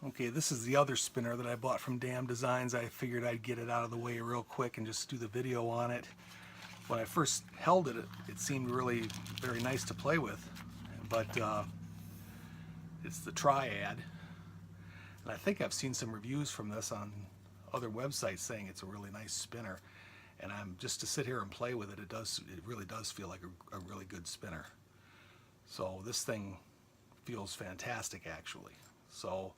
Okay, this is the other spinner that I bought from Damn Designs. I figured I'd get it out of the way real quick and just do the video on it. When I first held it, it seemed really very nice to play with, but it's the Triad. And I think I've seen some reviews from this on other websites saying it's a really nice spinner. And just to sit here and play with it, it really does feel like a really good spinner. So this thing feels fantastic actually. So,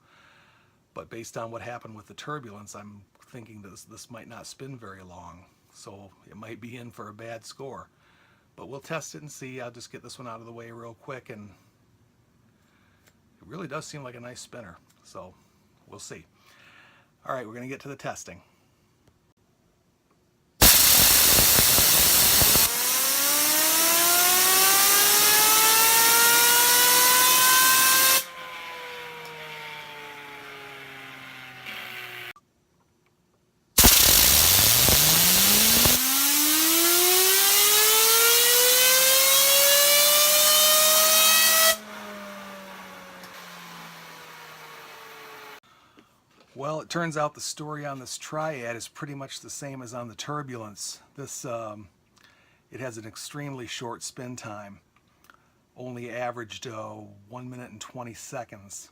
but based on what happened with the turbulence, I'm thinking this might not spin very long. So it might be in for a bad score. But we'll test it and see. I'll just get this one out of the way real quick, and it really does seem like a nice spinner. So we'll see. All right, we're going to get to the testing. Well, it turns out the story on this Triad is pretty much the same as on the turbulence. This it has an extremely short spin time, only averaged 1 minute and 20 seconds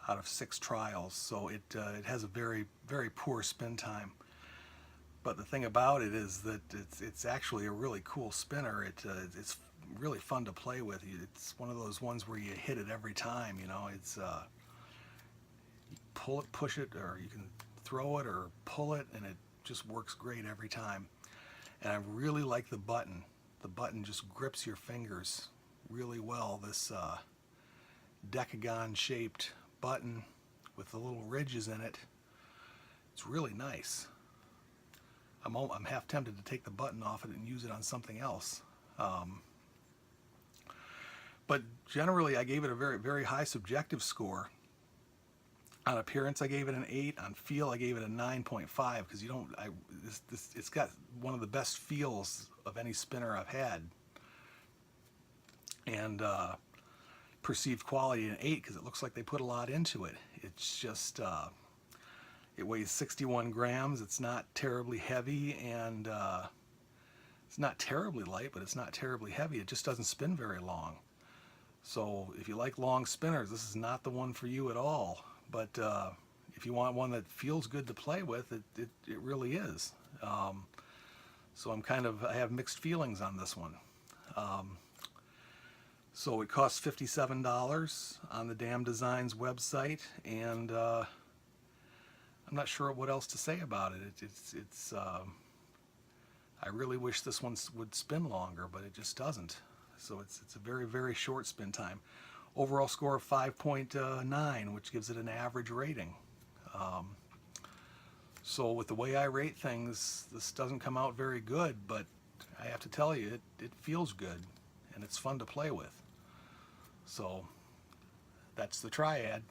out of 6 trials. So it has a very, very poor spin time. But the thing about it is that it's actually a really cool spinner. It's really fun to play with. It's one of those ones where you hit it every time. You know, it's pull it, push it, or you can throw it or pull it, and it just works great every time. And I really like the button. The button just grips your fingers really well. This decagon shaped button with the little ridges in it, it's really nice. I'm half tempted to take the button off it and use it on something else. But generally I gave it a very, very high subjective score. On appearance, I gave it an 8. On feel, I gave it a 9.5 because it's got one of the best feels of any spinner I've had. And perceived quality an 8 because it looks like they put a lot into it. It's just it weighs 61 grams. It's not terribly heavy, and it's not terribly light, but it's not terribly heavy. It just doesn't spin very long. So if you like long spinners, this is not the one for you at all. But if you want one that feels good to play with, it really is. So I have mixed feelings on this one. So it costs $57 on the Damn Designs website, and I'm not sure what else to say about it. I really wish this one would spin longer, but it just doesn't. So it's a very, very short spin time. Overall score of 5.9, which gives it an average rating. So with the way I rate things, this doesn't come out very good, but I have to tell you, it feels good, and it's fun to play with. So that's the Triad.